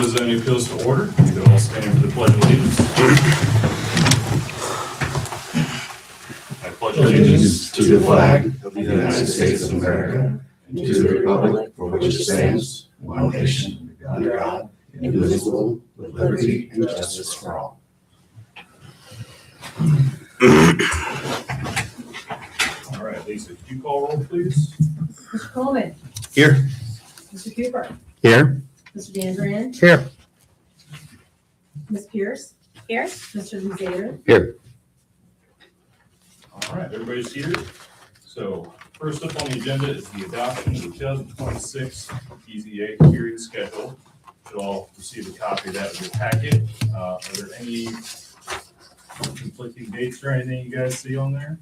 Board of Zoning Appeals to order. You can all stand for the Pledge of Allegiance. I pledge Allegiance to the flag of the United States of America and to the republic for which it stands, one nation, under God, indivisible, with liberty and justice for all. All right, Lisa, could you call roll, please? Mr. Coleman. Here. Mr. Cooper. Here. Mr. DeAndrea. Here. Ms. Pierce. Here. Mr. Luzader. Here. All right, everybody's here. So first up on the agenda is the adoption of the 2026 PZA hearing schedule. You'll all receive a copy of that in your packet. Are there any conflicting dates or anything you guys see on there?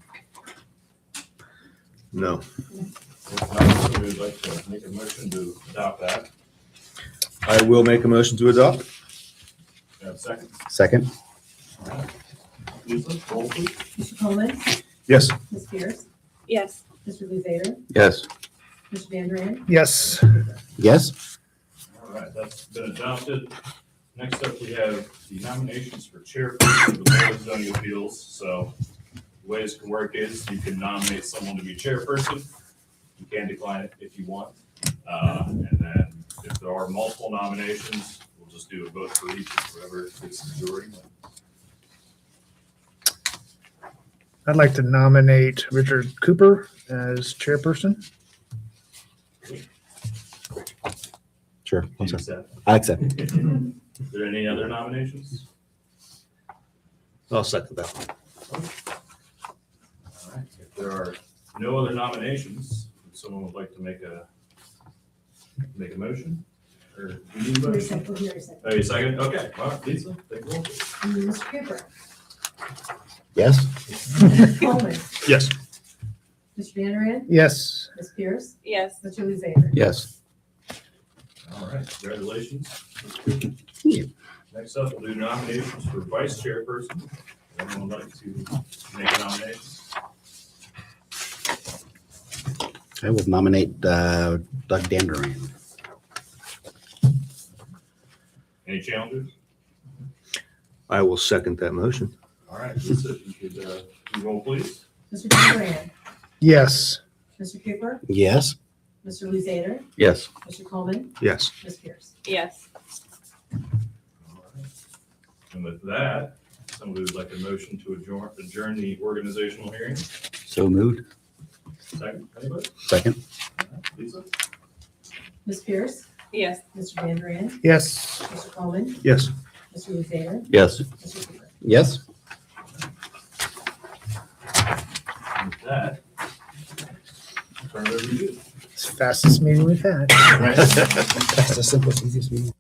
No. If not, somebody would like to make a motion to adopt that. I will make a motion to adopt. You have a second? Second. All right. Lisa, roll please. Mr. Coleman. Yes. Ms. Pierce. Yes. Mr. Luzader. Yes. Mr. DeAndrea. Yes. Yes. All right, that's been adopted. Next up, we have the nominations for chairperson of the Board of Zoning Appeals. So the way this can work is you can nominate someone to be chairperson. You can decline it if you want. And then if there are multiple nominations, we'll just do a vote for each, whoever gets the majority. I'd like to nominate Richard Cooper as chairperson. Sure. Can you accept? I accept. Is there any other nominations? I'll second that. All right, if there are no other nominations, if someone would like to make a motion? Or do we need a Wait a motion? second, here a second. Oh, you second? Okay, all right, Lisa, take roll. Mr. Cooper. Yes. Mr. Coleman. Yes. Mr. DeAndrea. Yes. Ms. Pierce. Yes. Mr. Luzader. Yes. All right, congratulations. you. Next up, we'll do nominations for vice chairperson. Anyone would like to make a nomination? I will nominate Doug Danderian. Any challengers? I will second that motion. All right, Lisa, if you could, you roll please. Mr. DeAndrea. Yes. Mr. Cooper. Yes. Mr. Luzader. Yes. Mr. Coleman. Yes. Ms. Pierce. Yes. All right. And with that, somebody would like a motion to adjourn the organizational hearing. So moved. Second, anybody? Second. All right, Lisa? Ms. Pierce. Yes. Mr. DeAndrea. Yes. Mr. Coleman. Yes. Mr. Luzader. Yes. Mr. Cooper. Yes. And with that, I'll turn it over to you. It's the fastest meeting we've had. That's the simplest, easiest meeting.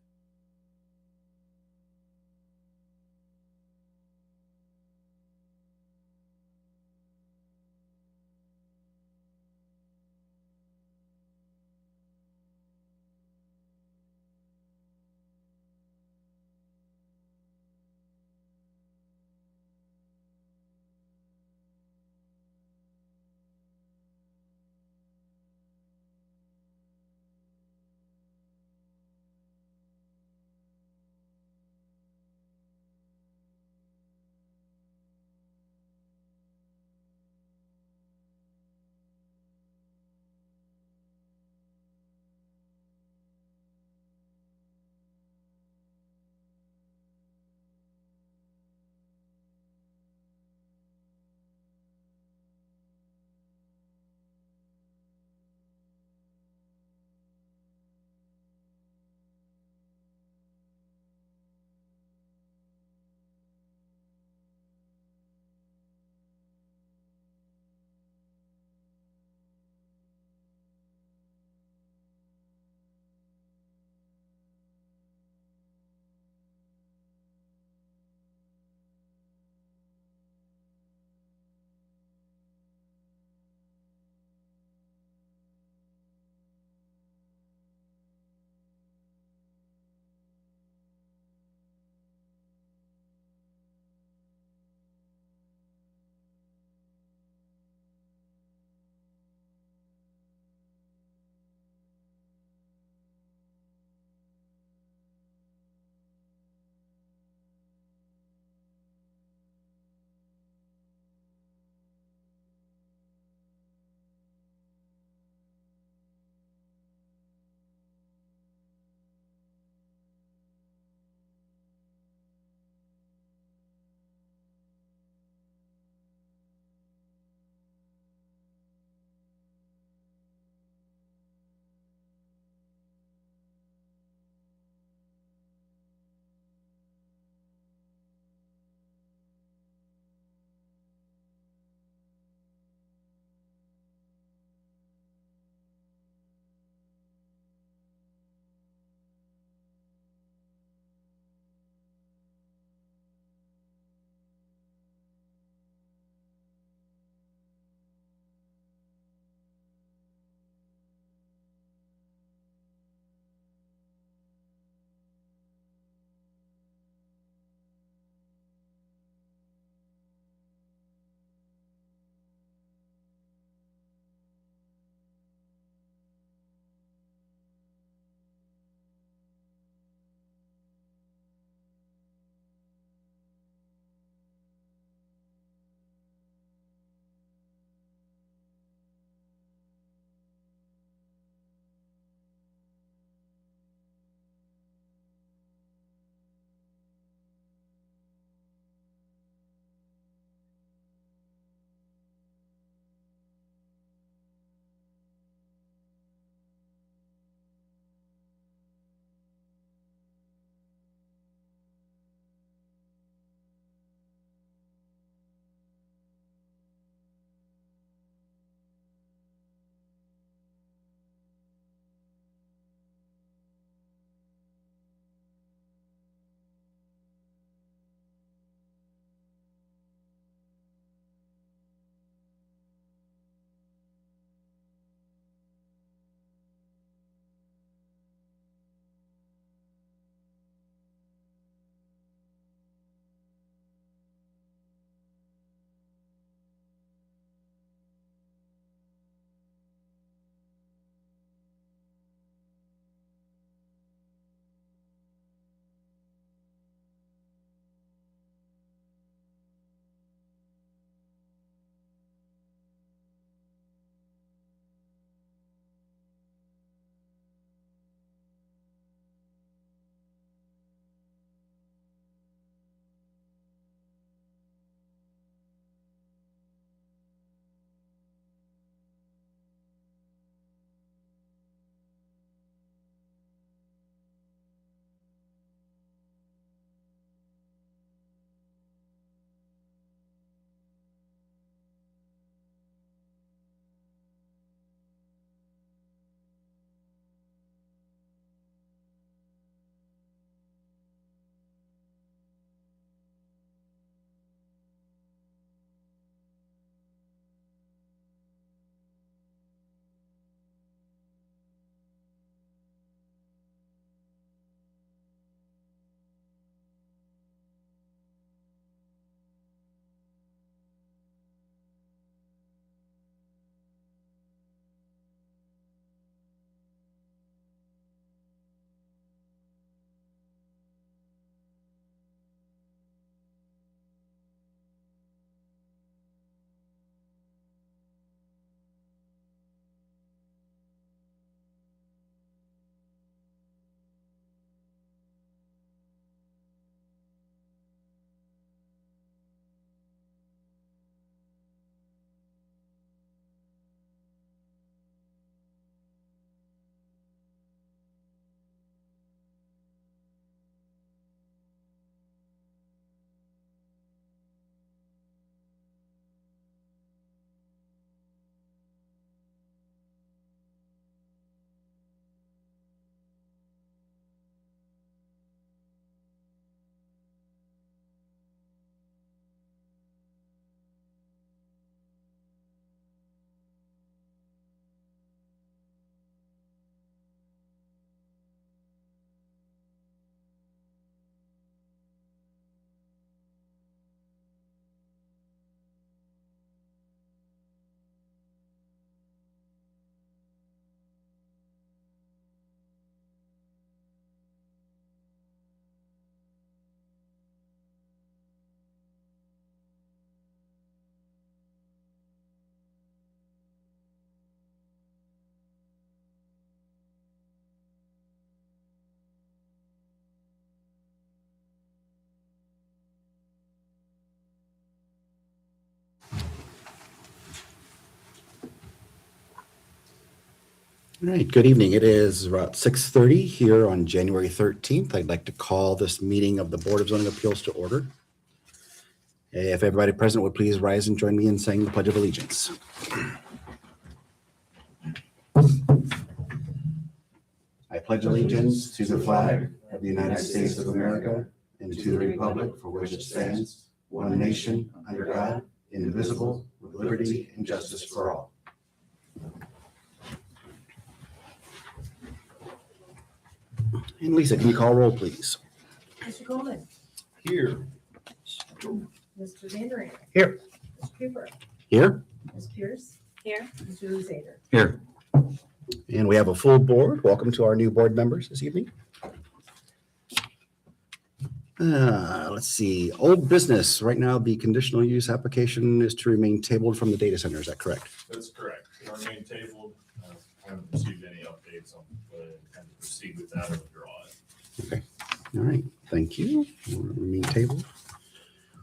All right, good evening. It is about 6:30 here on January 13th. I'd like to call this meeting of the Board of Zoning Appeals to order. If everybody present would please rise and join me in saying the Pledge of Allegiance. I pledge allegiance to the flag of the United States of America and to the republic for which it stands, one nation, under God, indivisible, with liberty and justice for all. And Lisa, can you call roll, please? Mr. Coleman. Here. Mr. Van Ryn. Here. Mr. Cooper. Here. Ms. Pierce. Here. Mr. Luzader. Here. And we have a full board. Welcome to our new board members this evening. Let's see, old business. Right now, the conditional use application is to remain tabled from the data center. Is that correct? That's correct. It remained tabled. I haven't received any updates on whether I intend to proceed with that or withdraw it. Okay. All right. Thank you. We'll remain tabled.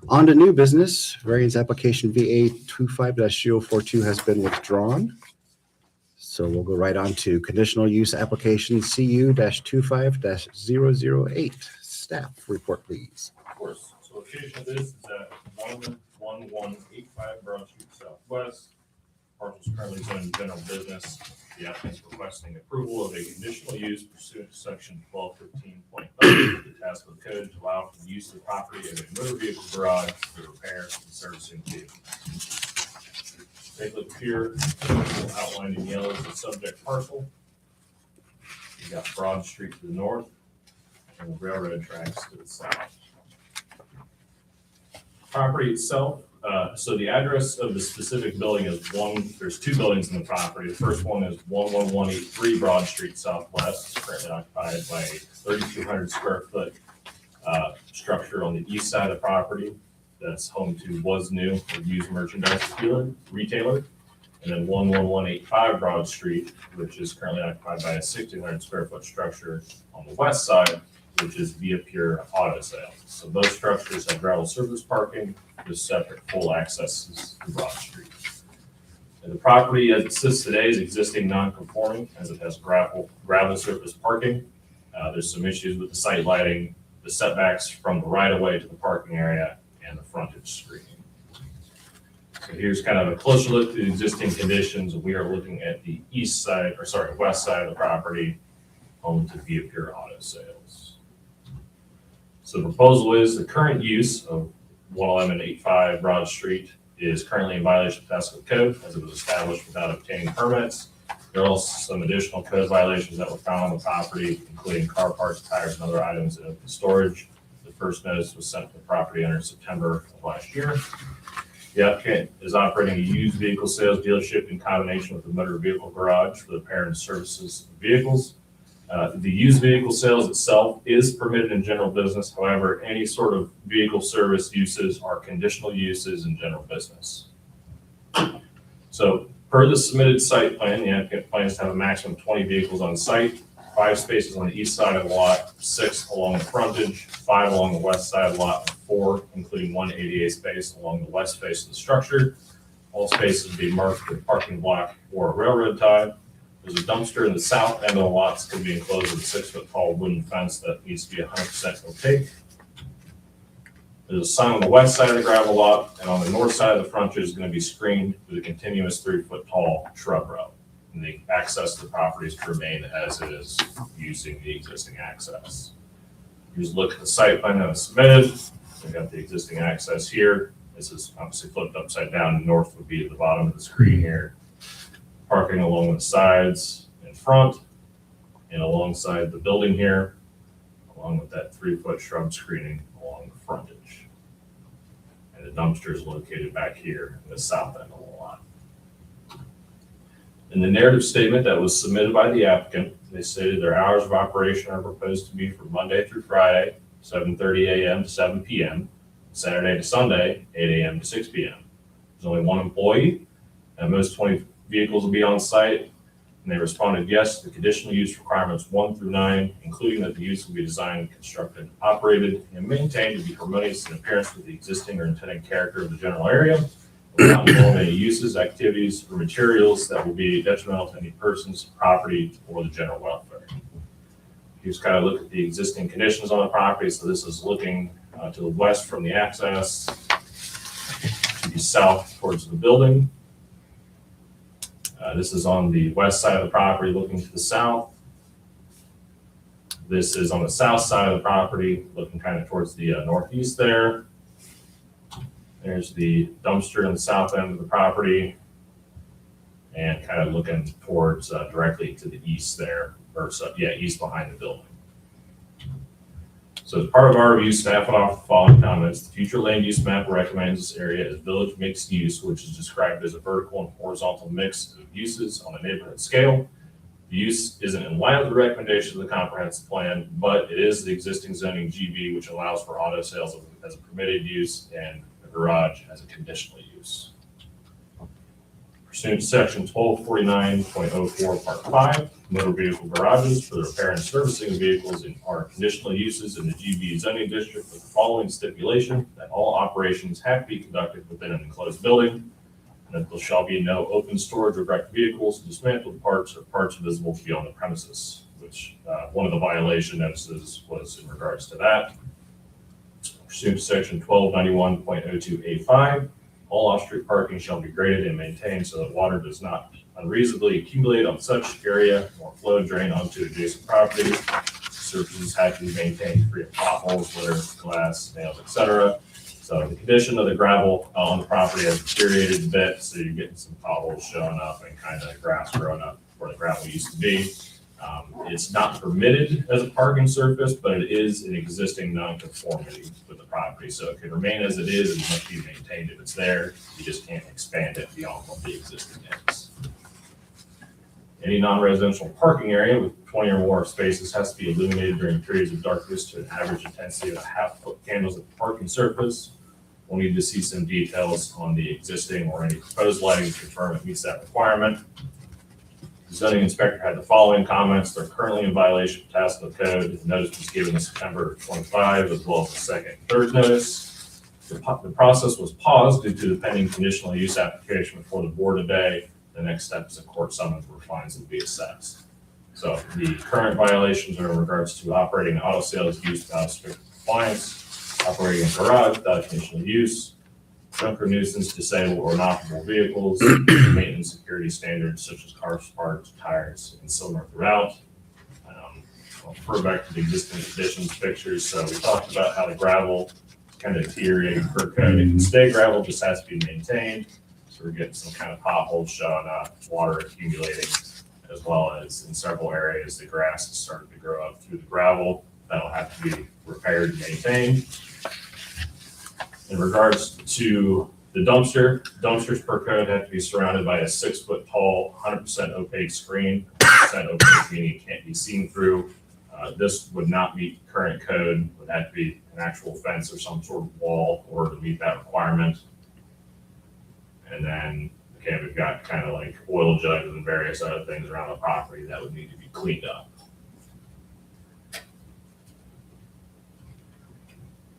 On to new business. Variance application VA 25-042 has been withdrawn. So we'll go right on to conditional use application CU-25-008. Staff report, please. Of course. So location of this is at 11185 Broad Street Southwest. Parcel is currently zoned general business. The applicant is requesting approval of a conditional use pursuant to section 1215.5 of the Tassau Code to allow for the use of the property as a motor vehicle garage for repair and servicing vehicles. Take a look here, outlined in yellow is the subject parcel. You got Broad Street to the north and the railroad tracks to the south. Property itself, so the address of the specific building is there's two buildings in the property. The first one is 11183 Broad Street Southwest. It's currently occupied by a 3,200 square foot structure on the east side of the property. That's home to Was New, a used merchandise retailer. And then 11185 Broad Street, which is currently occupied by a 1,600 square foot structure on the west side, which is Via Pure Auto Sales. So both structures have gravel surface parking with separate full accesses to Broad Street. And the property as it sits today is existing non-conforming as it has gravel surface parking. There's some issues with the site lighting, the setbacks from the right of way to the parking area, and the frontage screening. So here's kind of a closer look at the existing conditions. We are looking at the west side of the property, home to Via Pure Auto Sales. So the proposal is the current use of 11185 Broad Street is currently in violation of Tassau Code as it was established without obtaining permits. There are also some additional code violations that were found on the property, including car parts, tires, and other items in open storage. The first notice was sent to the property owner in September of last year. The applicant is operating a used vehicle sales dealership in combination with a motor vehicle garage for the repair and services of vehicles. The used vehicle sales itself is permitted in general business. However, any sort of vehicle service uses are conditional uses in general business. So per the submitted site plan, the applicant plans to have a maximum of 20 vehicles on site, 5 spaces on the east side of the lot, 6 along the frontage, 5 along the west side of the lot, 4, including 1 ADA space along the west face of the structure. All spaces will be marked with a parking block or a railroad tie. There's a dumpster in the south end of the lots could be enclosed with a 6-foot tall wooden fence that needs to be 100% opaque. There's a sign on the west side of the gravel lot, and on the north side of the frontage is going to be screened with a continuous 3-foot tall shrub row. And the access to the property is to remain as it is using the existing access. You just look at the site plan that was submitted. We've got the existing access here. This is obviously flipped upside down. North would be at the bottom of the screen here. Parking along the sides in front and alongside the building here, along with that 3-foot shrub screening along the frontage. And the dumpster is located back here in the south end of the lot. In the narrative statement that was submitted by the applicant, they stated their hours of operation are proposed to be from Monday through Friday, 7:30 a.m. to 7 p.m., Saturday to Sunday, 8 a.m. to 6 p.m. There's only one employee, and most 20 vehicles will be on site, and they responded yes to the conditional use requirements 1 through 9, including that the use will be designed, constructed, operated, and maintained to be harmonious in appearance with the existing or intended character of the general area, not involve any uses, activities, or materials that will be detrimental to any person's property or the general welfare. You just kind of look at the existing conditions on the property. So this is looking to the west from the access, to the south towards the building. This is on the west side of the property looking to the south. This is on the south side of the property looking kind of towards the northeast there. There's the dumpster in the south end of the property and kind of looking towards directly to the east there, or so, yeah, east behind the building. So as part of our review, staff went off the following comments. The future land use map recommends this area as village mixed use, which is described as a vertical and horizontal mix of uses on a neighborhood scale. The use isn't in line with the recommendations of the comprehensive plan, but it is the existing zoning GB, which allows for auto sales as a permitted use and a garage as a conditional use. Pursuant to section 1249.04 part 5, motor vehicle garages for the repair and servicing of vehicles are conditional uses in the GB zoning district with the following stipulation: that all operations have to be conducted within an enclosed building, and that there shall be no open storage of wrecked vehicles, dismantled parts, or parts visible beyond the premises, which one of the violation notices was in regards to that. Pursuant to section 1291.02A5, all off-street parking shall be graded and maintained so that water does not unreasonably accumulate on such area or flow and drain onto adjacent properties. Surfaces have to be maintained free of potholes, litter, glass, nails, etc. So the condition of the gravel on the property has deteriorated a bit, so you're getting some potholes showing up and kind of grass growing up where the gravel used to be. It's not permitted as a parking surface, but it is an existing nonconformity with the property. So it can remain as it is and must be maintained if it's there. You just can't expand it beyond what the existing is. Any non-residential parking area with 20 or more spaces has to be illuminated during periods of darkness to an average intensity of a half-foot candles at the parking surface. We'll need to see some details on the existing or any proposed lighting to confirm it meets that requirement. The zoning inspector had the following comments. They're currently in violation of Tassau code. The notice was given in September 25, as well as the second and third notice. The process was paused due to the pending conditional use application before the board today. The next step is a court summons where fines will be assessed. So the current violations are in regards to operating an auto sales use without strict compliance, operating a garage without conditional use, junk or nuisance, disabled or inoperable vehicles, maintenance security standards such as car sparks, tires, and similar throughout. I'll refer back to the existing conditions pictures. So we talked about how the gravel kind of deteriorating per code. It can stay gravel, just has to be maintained. So we're getting some kind of potholes showing up, water accumulating, as well as in several areas the grass has started to grow up through the gravel. That'll have to be repaired and maintained. In regards to the dumpsters per code have to be surrounded by a 6-foot tall, 100% opaque screen. 100% opaque meaning it can't be seen through. This would not meet current code. Would have to be an actual fence or some sort of wall in order to meet that requirement. And then, okay, we've got kind of like oil jugs and various other things around the property that would need to be cleaned up.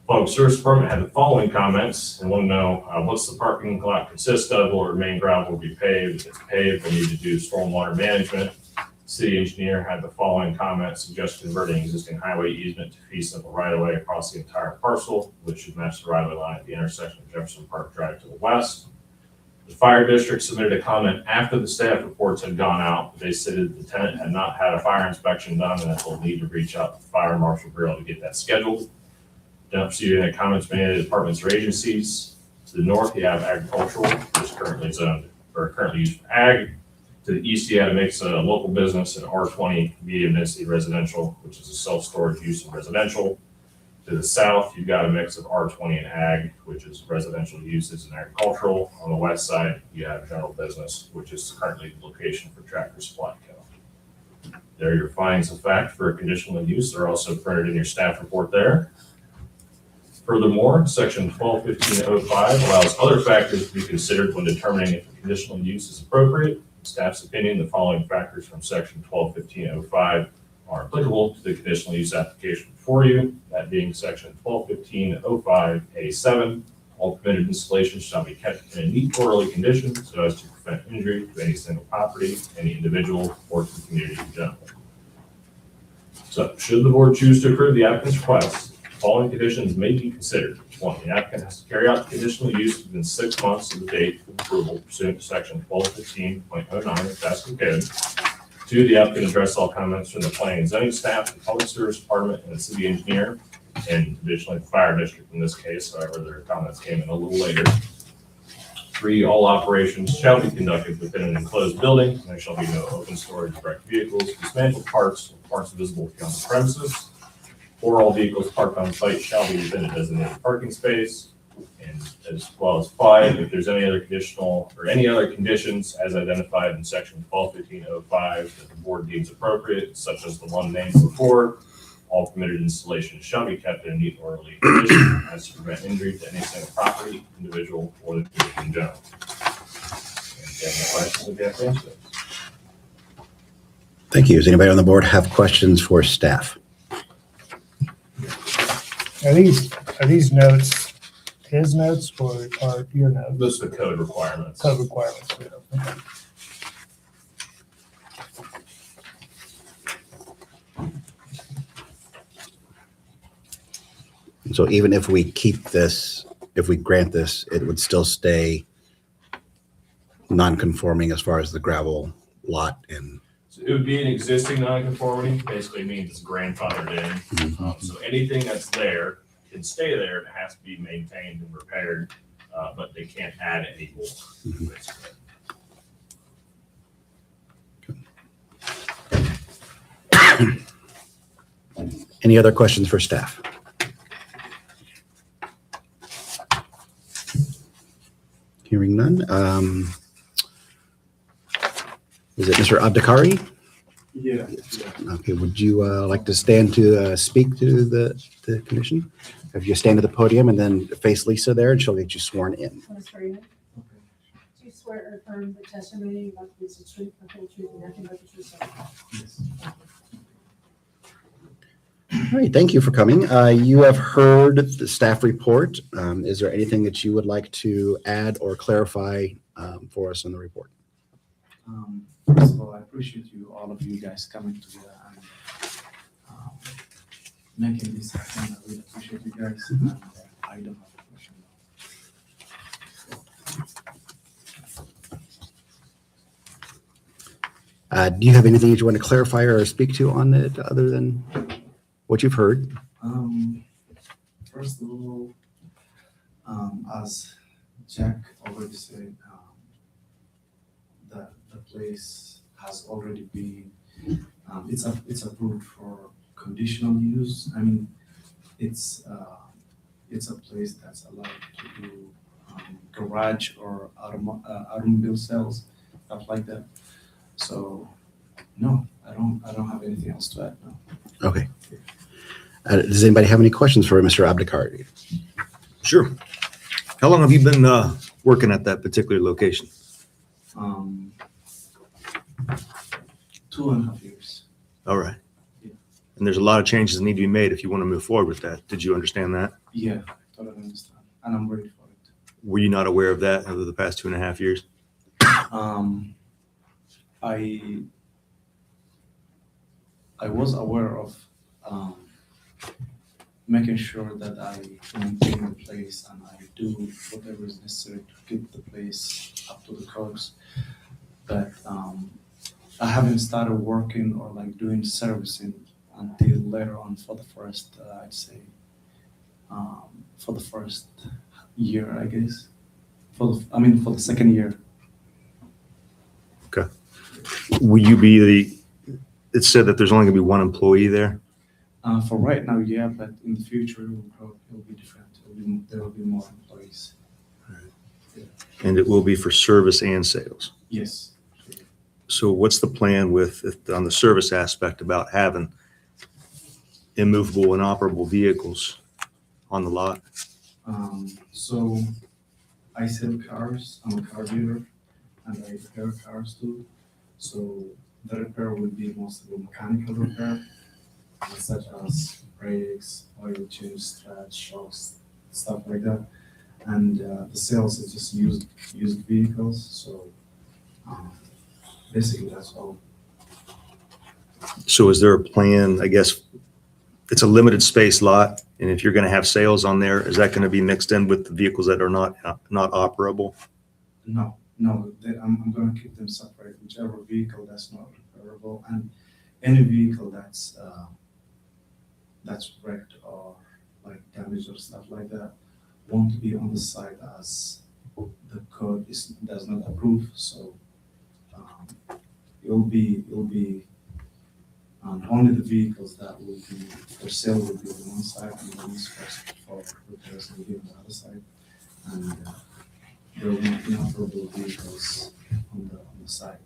Public Service Department had the following comments and want to know what's the parking lot consist of? Will it remain gravel or be paved? If it's paved, we need to do stormwater management. City engineer had the following comments: suggest converting existing highway easement to fee simple right of way across the entire parcel, which should match the right of way line at the intersection of Jefferson Park Drive to the west. The fire district submitted a comment after the staff reports had gone out. They stated the tenant had not had a fire inspection done and that they'll need to reach out to the Fire Marshal Bureau to get that scheduled. Don't receive any comments made at departments or agencies. To the north, you have agricultural, which is currently zoned or currently used for ag. To the east, you had a mix of local business and R20 medium density residential, which is a self-storage use of residential. To the south, you've got a mix of R20 and ag, which is residential uses and agricultural. On the west side, you have general business, which is currently the location for Tractor Supply Co. There are your findings of fact for a conditional use. They're also printed in your staff report there. Furthermore, section 1215.05 allows other factors to be considered when determining if a conditional use is appropriate. In staff's opinion, the following factors from section 1215.05 are applicable to the conditional use application before you, that being section 1215.05A7, All permitted installations shall be kept in a neat, orderly condition so as to prevent injury to any single property, any individual, or to the community in general. So, should the board choose to approve the applicant's request, the following conditions may be considered. 1, the applicant has to carry out the conditional use within 6 months of the date of approval pursuant to section 1215.09 of the Tasker Code. 2, the applicant address all comments from the planning and zoning staff, the public service department, and the city engineer, and additionally the fire district in this case, however, their comments came in a little later. 3, all operations shall be conducted within an enclosed building, and there shall be no open storage of wrecked vehicles, dismantled parts, or parts visible beyond the premises. 4, all vehicles parked on site shall be within a designated parking space. And as well as 5, if there's any other conditional or any other conditions as identified in section 1215.05 that the board deems appropriate, such as the one named before, all permitted installations shall be kept in a neat, orderly condition as to prevent injury to any single property, individual, or the community in general. And if you have any questions, I'd be happy to answer them. Thank you. Does anybody on the board have questions for staff? Are these notes his notes or are your notes? Those are the code requirements. Code requirements. Okay. So even if we keep this, if we grant this, it would still stay non-conforming as far as the gravel lot and. So it would be an existing nonconformity, basically means it's grandfathered in. So anything that's there can stay there, it has to be maintained and repaired, but they can't add any more, basically. Any other questions for staff? Hearing none. Is it Mr. Abdikari? Yeah. Okay, would you like to stand to speak to the commission? If you stand at the podium and then face Lisa there and she'll get you sworn in. Ms. Freeman, do you swear or affirm the testimony you're about to give is the truth, the whole truth, and nothing but the truth? Yes. All right, thank you for coming. You have heard the staff report. Is there anything that you would like to add or clarify for us on the report? First of all, I appreciate all of you guys coming together and making this happen. I really appreciate you guys. And I don't have a question. Do you have anything that you want to clarify or speak to on it other than what you've heard? First of all, as Jack already said, the place has already been, it's approved for conditional use. I mean, it's a place that's allowed to do garage or automobile sales, stuff like that. So, no, I don't have anything else to add now. Okay. Does anybody have any questions for Mr. Abdikari? Sure. How long have you been working at that particular location? 2.5 years. All right. Yeah. And there's a lot of changes that need to be made if you want to move forward with that. Did you understand that? Yeah, totally understand, and I'm ready for it. Were you not aware of that over the past 2.5 years? I was aware of making sure that I maintain the place and I do whatever is necessary to keep the place up to the codes. But I haven't started working or like doing servicing until later on for the first, I'd say, for the first year, I guess. For the second year. Will you be it said that there's only going to be one employee there? For right now, yeah, but in the future, it will grow. It will be different. There will be more employees. And it will be for service and sales. Yes. So what's the plan on the service aspect about having immovable and operable vehicles on the lot? So I sell cars. I'm a car dealer, and I repair cars too. So the repair will be mostly mechanical repair, such as brakes, oil change, scratch, shocks, stuff like that. and the sales is just used vehicles. So basically, that's all. So is there a plan, I guess, it's a limited space lot, and if you're going to have sales on there, is that going to be mixed in with the vehicles that are not operable? No, I'm going to keep them separate. Whichever vehicle that's not repairable, and any vehicle that's wrecked or like damaged or stuff like that won't be on the site as the code does not approve. So it'll be only the vehicles that will be for sale will be on one side, and the ones for repairs will be on the other side, and there will not be inoperable vehicles on the side.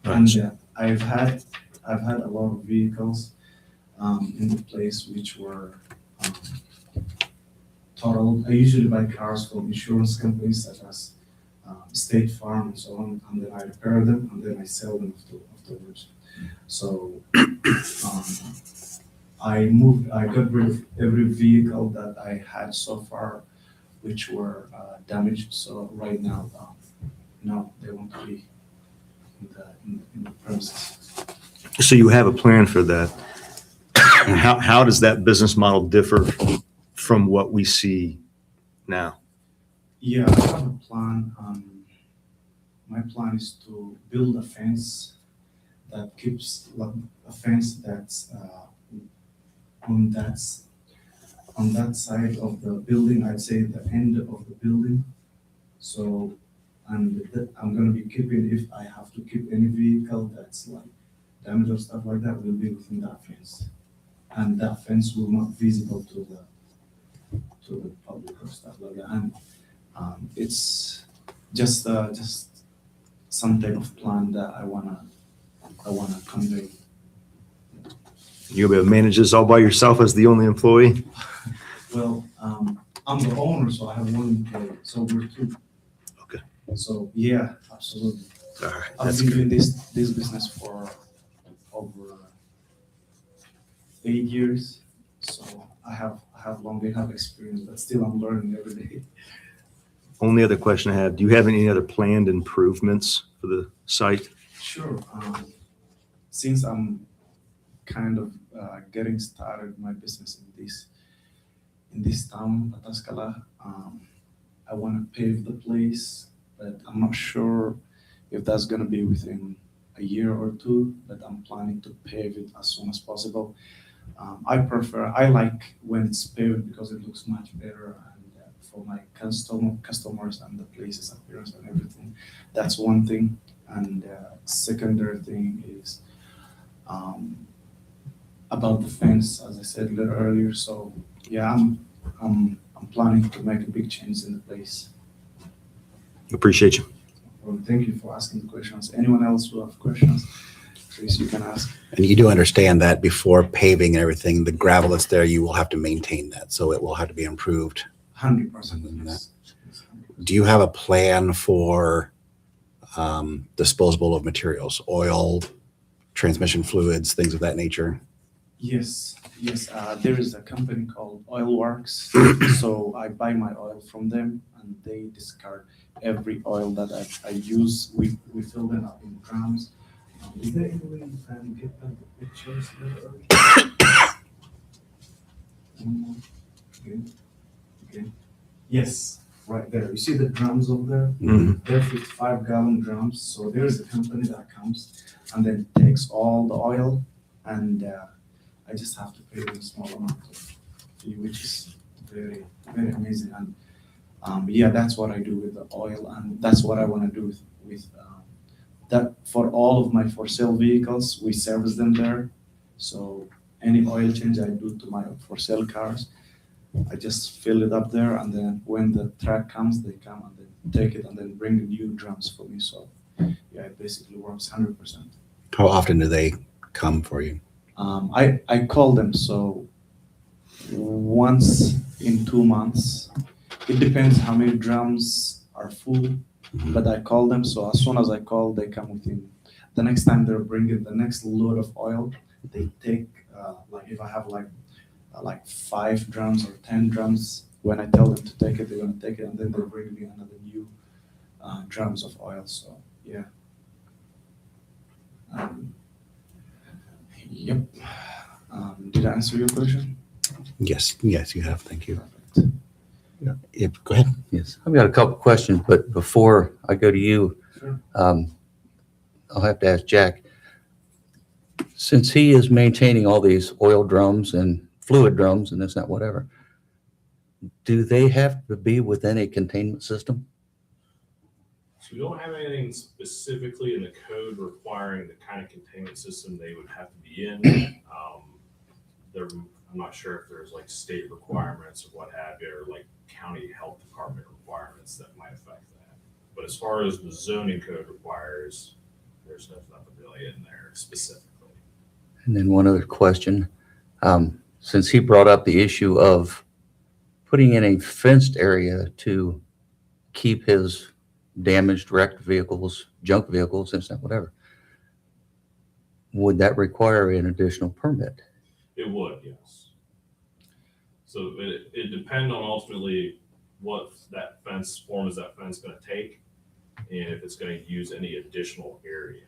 And I've had a lot of vehicles in the place which were totaled. I usually buy cars from insurance companies such as State Farm and so on, and then I repair them and then I sell them afterwards. So I got rid of every vehicle that I had so far, which were damaged. So right now, no, they won't be in the premises. So you have a plan for that. And how does that business model differ from what we see now? Yeah, I have a plan. My plan is to build a fence that keeps a fence that's on that side of the building. I'd say the end of the building. So, and I'm gonna be keeping, if I have to keep any vehicle that's like damaged or stuff like that, will be within that fence, and that fence will not visible to the public or stuff like that. And it's just some type of plan that I wanna convey. You'll be able to manage this all by yourself as the only employee? Well, I'm the owner, so I have one employee, so we're two. Okay. So yeah, absolutely. All right, I've that's been good. doing this business for over 8 years, so I have enough experience, but still I'm learning every day. Only other question I have, do you have any other planned improvements for the site? Sure. Since I'm kind of getting started my business in this town, Pataskala, I want to pave the place, but I'm not sure if that's going to be within a year or two, but I'm planning to pave it as soon as possible. I like when it's paved because it looks much better, and for my customers and the place's appearance and everything. That's one thing. And secondary thing is about the fence, as I said a little earlier. So yeah, I'm planning to make a big change in the place. Appreciate you. Well, thank you for asking the questions. Anyone else who have questions, please, you can ask. And you do understand that before paving and everything, the gravel that's there, you will have to maintain that. So it will have to be improved. 100%. Yes. Do you have a plan for disposable of materials, oil, transmission fluids, things of that nature? Yes. There is a company called Oil Works. So I buy my oil from them, and they discard every oil that I use. We fill them up in drums. Is there any way you can get back the pictures a little early? One more. Okay. Yes, right there. You see the drums over there? Mhm. They're 55-gallon drums. So there's a company that comes and then takes all the oil, and I just have to pay them a small amount of fee, which is very, very amazing. And yeah, that's what I do with the oil, and that's what I want to do with that. For all of my for sale vehicles, we service them there. So any oil change I do to my for sale cars, I just fill it up there, and then when the truck comes, they come and then take it and then bring the new drums for me. So yeah, it basically works 100%. How often do they come for you? I call them, so once in 2 months. It depends how many drums are full, but I call them. So as soon as I call, they come within. The next time they're bringing the next load of oil, they take like if I have like 5 drums or 10 drums, when I tell them to take it, they're gonna take it, and then they'll bring me another new drums of oil. So yeah. Yep. Did I answer your question? Yes, yes, you have. Thank you. Perfect. Yeah, go ahead. Yes, I've got a couple questions, but before I go to you, Sure. I'll have to ask Jack. Since he is maintaining all these oil drums and fluid drums and this, that, whatever, do they have to be within a containment system? So we don't have anything specifically in the code requiring the kind of containment system they would have to be in. I'm not sure if there's like state requirements or what have you, or like county health department requirements that might affect that. But as far as the zoning code requires, there's nothing really in there specifically. And then one other question, since he brought up the issue of putting in a fenced area to keep his damaged, wrecked vehicles, junk vehicles, and stuff, whatever, would that require an additional permit? It would, yes. So it depends on ultimately what that fence, form is that fence gonna take, and if it's gonna use any additional area.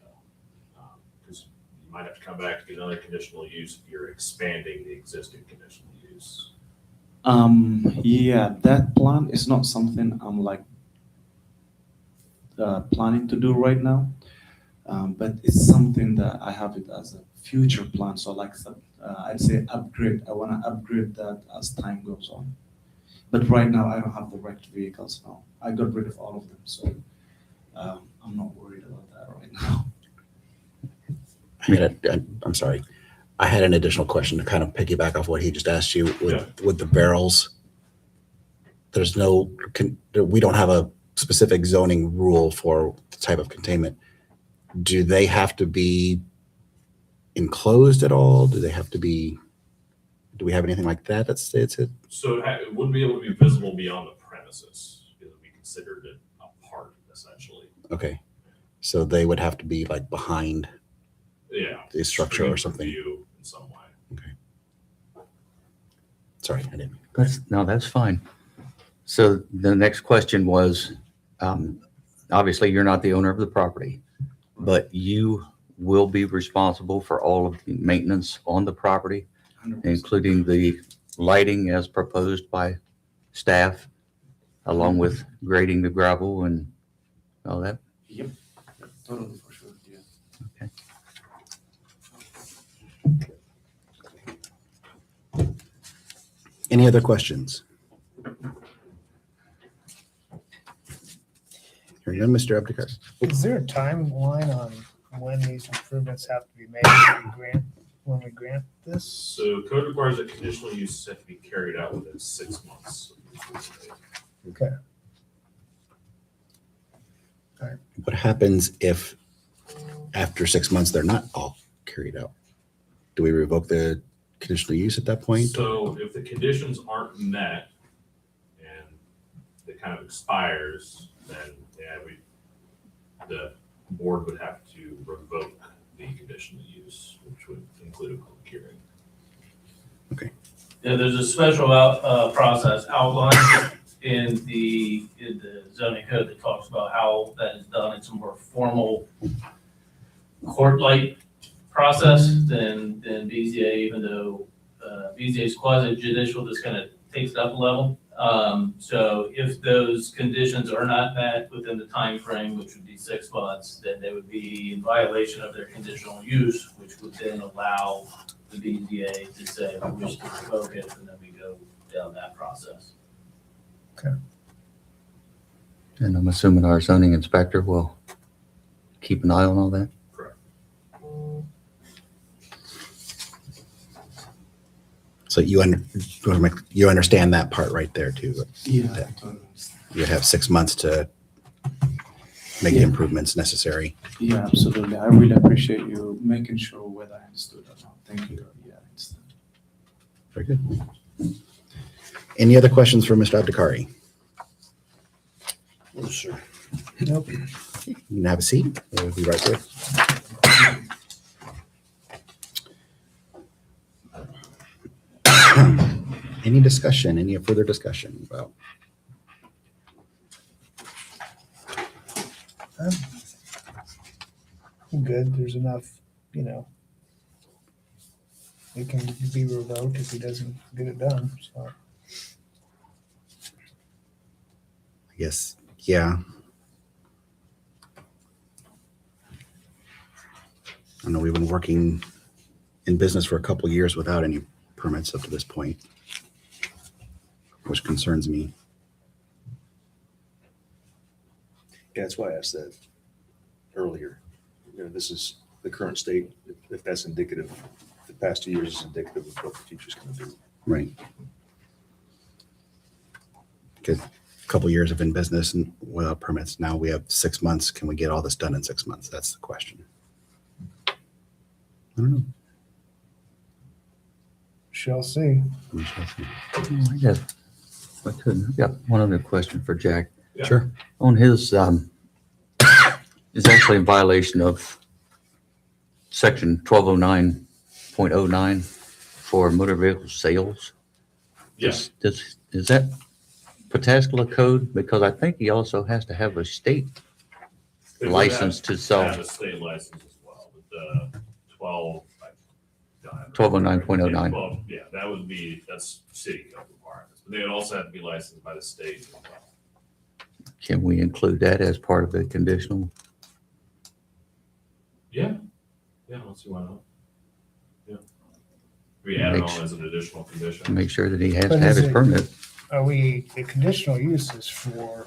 Because you might have to come back to get another conditional use if you're expanding the existing conditional use. Yeah, that plan is not something I'm like planning to do right now, but it's something that I have it as a future plan. So like I'd say upgrade. I want to upgrade that as time goes on. But right now I don't have the wrecked vehicles now. I got rid of all of them, so I'm not worried about that right now. I'm sorry. I had an additional question to kind of piggyback off what he just asked you Yeah. with the barrels. We don't have a specific zoning rule for the type of containment. Do they have to be enclosed at all? Do we have anything like that that states it? So it wouldn't be able to be visible beyond the premises, because it would be considered a part essentially. Okay. So they would have to be like behind Yeah. the structure or screened from something. view in some way. Sorry, I didn't. That's fine. So the next question was, obviously you're not the owner of the property, but you will be responsible for all of the maintenance on the property, 100%. including the lighting as proposed by staff, along with grading the gravel and all that. Yep, totally for sure. Yeah. Any other questions? Hearing none, Mr. Abdikar. Is there a timeline on when these improvements have to be made when we grant this? So code requires that conditional uses have to be carried out within 6 months. Okay. What happens if after 6 months they're not all carried out? Do we revoke the conditional use at that point? So if the conditions aren't met and it kind of expires, then yeah, the board would have to revoke the conditional use, which would include a public hearing. Yeah, there's a special process outlined in the zoning code that talks about how that is done. It's a more formal court-like process than BZA, even though BZA is quasi-judicial, this kind of takes it up a level. So if those conditions are not met within the time frame, which would be 6 months, then they would be in violation of their conditional use, which would then allow the BZA to say, we wish to revoke it, and then we go down that process. And I'm assuming our zoning inspector will keep an eye on all that. Correct. So you understand that part right there too. Yeah, I totally understand. You have 6 months to make the improvements necessary. Yeah, absolutely. I really appreciate you making sure whether I understood or not. Thank you. Yeah, I understand. Very good. Any other questions for Mr. Abdikari? No, sir. Nope. You can have a seat. We'll be right there. Any discussion, any further discussion about? I'm good. There's enough, it can be revoked if he doesn't get it done, so. I guess, yeah. I know we've been working in business for a couple of years without any permits up to this point, which concerns me. Yeah, that's why I asked that earlier. This is the current state, if that's indicative, the past 2 years is indicative of what the future's going to do. Right. Because a couple of years of in business and without permits, now we have 6 months. Can we get all this done in 6 months? That's the question. I don't know. Shall see. We shall see. I guess, if I could, I've got one other question for Jack. Yeah. Sure. On his, is actually in violation of section 1209.09 for motor vehicle sales. Yes, Is that Pataskala code? Because I think he also has to have a state They would license to have sell. a state license as well, with the 12. 1209.09. 12, yeah, that would be, that's city code requirements, but they would also have to be licensed by the state as well. Can we include that as part of the conditional? Yeah, I don't see why not. Yeah. We add it Makes- on as an additional condition. Make sure that he has to But have is his it- permit. Are the conditional uses for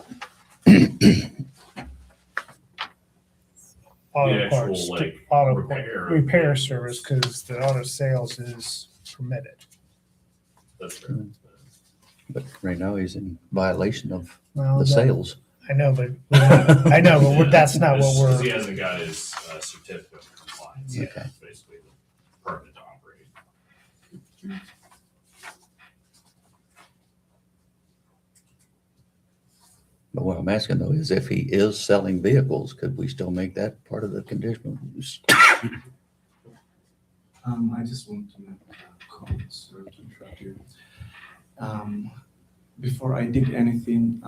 auto The actual, parts, like, auto repair. repair service, because the auto sales is permitted. That's fair. But right now he's in violation of Well, the that- sales. I know, but that's not what Because he we're, hasn't got his certificate of compliance yet, Okay. basically the permit to operate. But what I'm asking though is if he is selling vehicles, could we still make that part of the conditional use? I just want to make a comment, sorry to interrupt you. Before I did anything,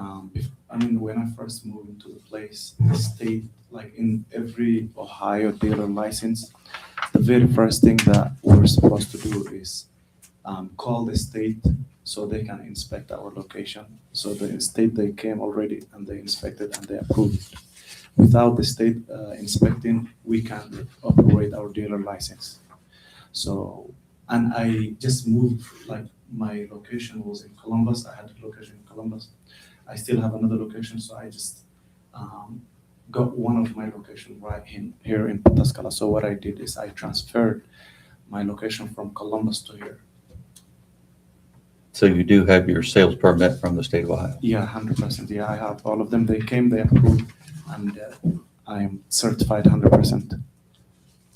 when I first moved into the place, the state, like in every Ohio dealer license, the very first thing that we're supposed to do is call the state so they can inspect our location. So the state, they came already and they inspected and they approved. Without the state inspecting, we can't operate our dealer license. So, and I just moved, like my location was in Columbus. I had a location in Columbus. I still have another location, so I just got one of my location right here in Pataskala. So what I did is I transferred my location from Columbus to here. So you do have your sales permit from the state of Ohio? Yeah, 100%. Yeah, I have all of them. They came, they approved, and I am certified 100%.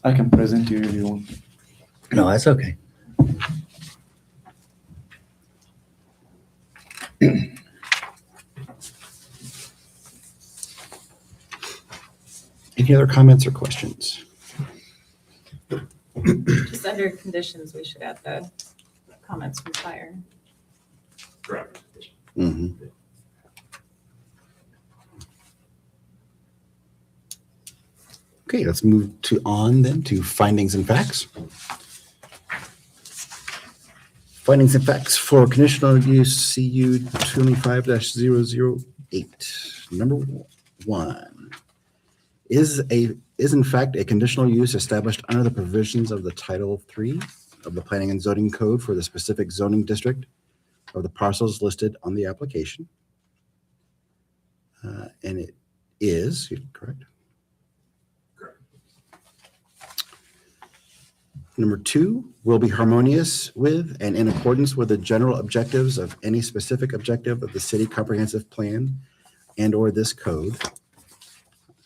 I can present you if you want. No, that's okay. Any other comments or questions? Just under conditions, we should add the comments from fire. Correct. Mhm. Okay, let's move on to findings and facts. Findings and facts for conditional use CU 25-008. Number 1. Is in fact a conditional use established under the provisions of the Title III of the Planning and Zoning Code for the specific zoning district of the parcels listed on the application? And it is, correct? Correct. Number 2, will be harmonious with and in accordance with the general objectives of any specific objective of the city comprehensive plan and/or this code.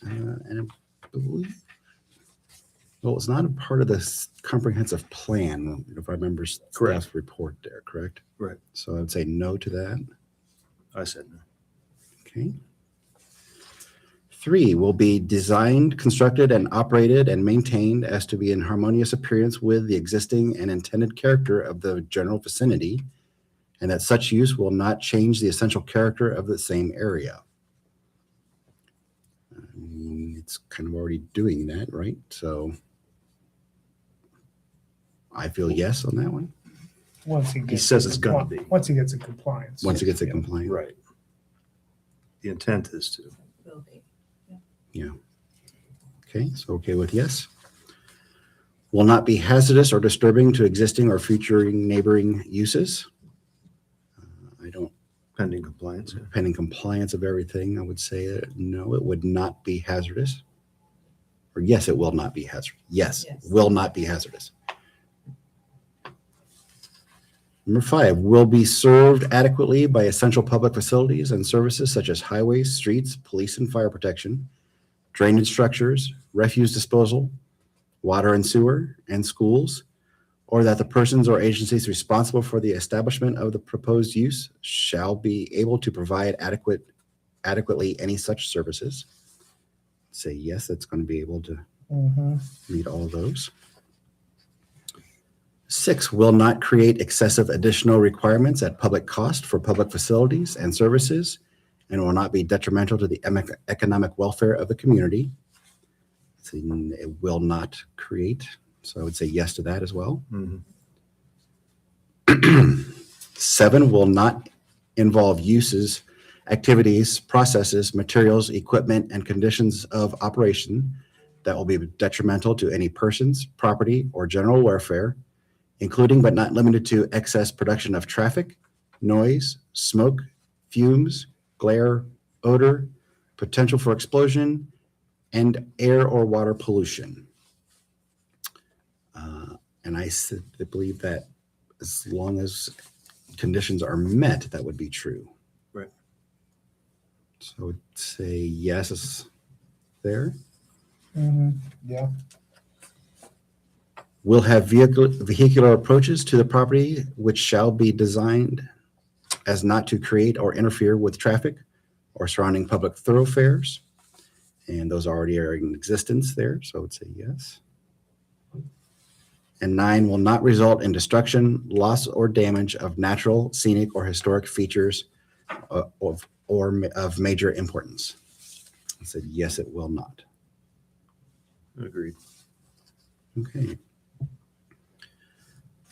And I believe, well, it's not a part of this comprehensive plan, if I remember staff's report there, correct? Right. So I would say no to that. I said no. Okay. 3, will be designed, constructed, and operated and maintained as to be in harmonious appearance with the existing and intended character of the general vicinity and that such use will not change the essential character of the same area. I mean, it's kind of already doing that, right? So I feel yes on that one. Once he gets. says it's gonna be. Once he gets in compliance. Once it gets it Yeah. compliant. Right. The intent is to. Will be. Okay, so okay with yes. Will not be hazardous or disturbing to existing or future neighboring uses. I don't, Pending compliance. pending compliance of everything, I would say that no, it would not be hazardous. Or yes, it will not be hazardous. Yes, Yes. will not be hazardous. Number 5, will be served adequately by essential public facilities and services such as highways, streets, police and fire protection, drainage structures, refuse disposal, water and sewer, and schools, or that the persons or agencies responsible for the establishment of the proposed use shall be able to provide adequately any such services. Say yes, it's going to be able to Mhm. meet all of those. 6, will not create excessive additional requirements at public cost for public facilities and services, and will not be detrimental to the economic welfare of the community. So it will not create, so I would say yes to that as well. Mhm. 7, will not involve uses, activities, processes, materials, equipment, and conditions of operation that will be detrimental to any persons, property, or general welfare, including but not limited to excess production of traffic, noise, smoke, fumes, glare, odor, potential for explosion, and air or water pollution. And I believe that as long as conditions are met, that would be true. Right. So I would say yes is there. Mhm. Yeah. Will have vehicular approaches to the property which shall be designed as not to create or interfere with traffic or surrounding public thoroughfares. And those already are in existence there, so I would say yes. And 9, will not result in destruction, loss, or damage of natural, scenic, or historic features of major importance. I said yes, it will not. Agreed. Okay.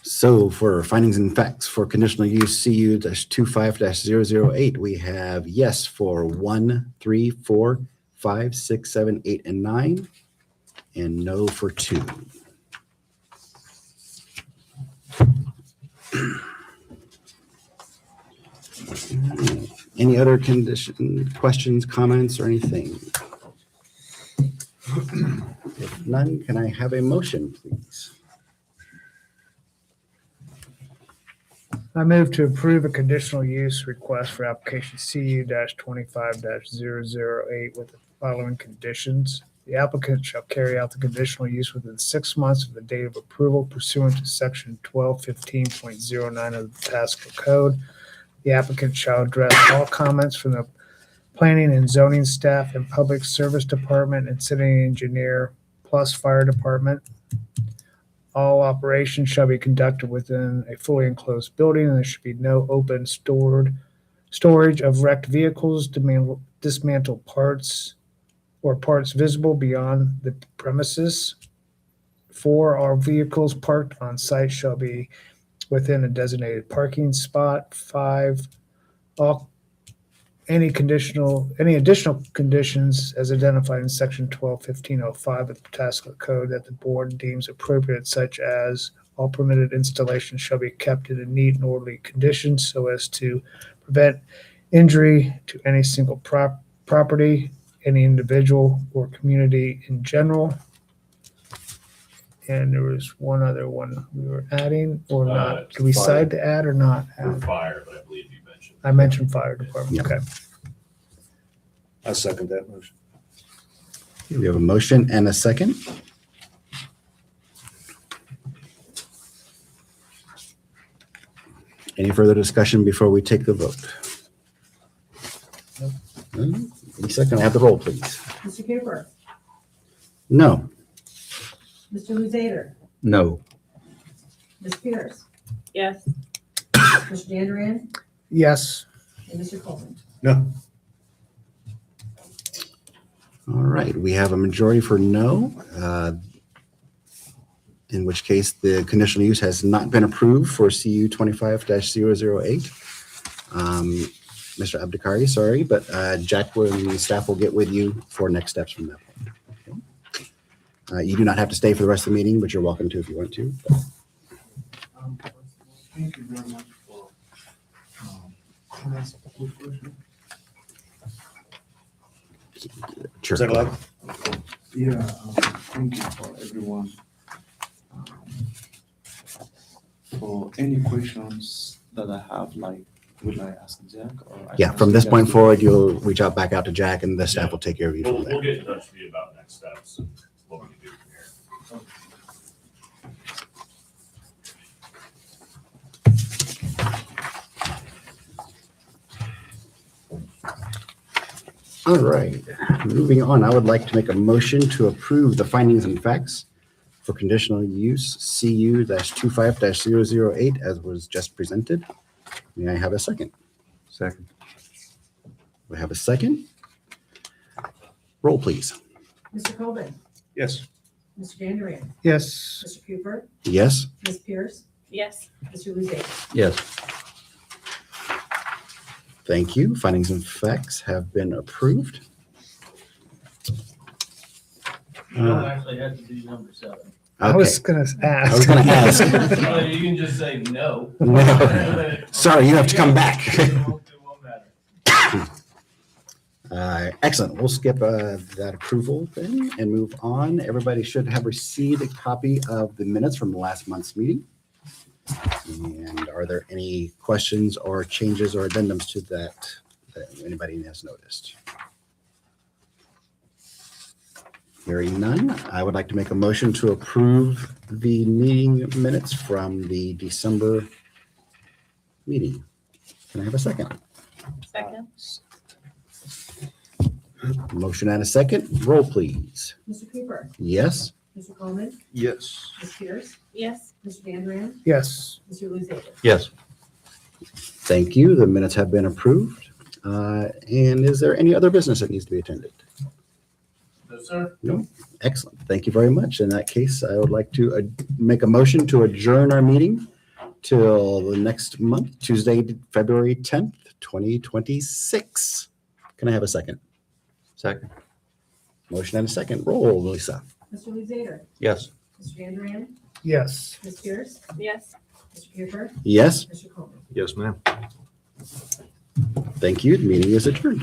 So for findings and facts for conditional use CU-25-008, we have yes for 1, 3, 4, 5, 6, 7, 8, and 9, and no for 2. Any other condition, questions, comments, or anything? If none, can I have a motion, please? I move to approve a conditional use request for application CU-25-008 with the following conditions. The applicant shall carry out the conditional use within 6 months of the date of approval pursuant to section 1215.09 of the Pasco Code. The applicant shall address all comments from the planning and zoning staff and public service department and city engineer plus fire department. All operations shall be conducted within a fully enclosed building, and there should be no open storage of wrecked vehicles, dismantled parts, or parts visible beyond the premises. 4, all vehicles parked on site shall be within a designated parking spot. 5, any additional conditions as identified in section 1215.05 of the Pataskla Code that the board deems appropriate, such as all permitted installations shall be kept in a neat and orderly condition so as to prevent injury to any single property, any individual, or community in general. And there was one other one we were adding or not. Do we fire. decide to add or not For add? fire, but I believe you mentioned. I mentioned fire department. Yeah. Okay. I second that motion. We have a motion and a second. Any further discussion before we take the vote? No? Lisa, can I have the roll, please? Mr. Cooper? No. Mr. Luzader? No. Ms. Pierce? Yes. Mr. Dandrian, Yes. and Mr. Coleman. No. All right, we have a majority for no, in which case the conditional use has not been approved for CU 25-008. Mr. Abdikari, sorry, but Jack and the staff will get with you for next steps from that point. Okay. You do not have to stay for the rest of the meeting, but you're welcome to if you want to. Thank you very much for, can I ask a quick question? Sure. Is that allowed? Yeah, thank you for everyone. For any questions that I have, like, will I ask Jack or? I Yeah, ask from you this guys point to- forward, you'll reach out back out to Jack and the staff will take care of you We'll, from we'll there. get in touch with you about next steps and what we can do from here. All right, moving on, I would like to make a motion to approve the findings and facts for conditional use CU-25-008 as was just presented. May I have a second? Second. We have a second. Roll, please. Mr. Coleman, Yes. Mr. Dandrian, Yes. Mr. Cooper, Yes? Ms. Pierce, Yes. Mr. Luzay. Yes. Thank you. Findings and facts have been approved. You don't actually have to do number 7. I Okay. was gonna ask. I was gonna ask. Well, you can just say no. No. Sorry, you have to come back. It won't matter. Excellent. We'll skip that approval then and move on. Everybody should have received a copy of the minutes from last month's meeting. And are there any questions or changes or addendums to that anybody has noticed? Hearing none, I would like to make a motion to approve the meeting minutes from the December meeting. Can I have a second? Second. Motion and a second. Roll, please. Mr. Cooper, Yes? Mr. Coleman, Yes. Ms. Pierce, Yes. Mr. Dandrian, Yes. Mr. Luzay. Yes. Thank you. The minutes have been approved. And is there any other business that needs to be attended? No, sir. Excellent. Thank you very much. In that case, I would like to make a motion to adjourn our meeting till the next month, Tuesday, February 10th, 2026. Can I have a second? Second. Motion and a second. Roll, Lisa. Mr. Luzay, Yes. Mr. Dandrian, Yes. Ms. Pierce, Yes. Mr. Cooper, Yes? Mr. Coleman. Yes, ma'am. Thank you. The meeting is adjourned.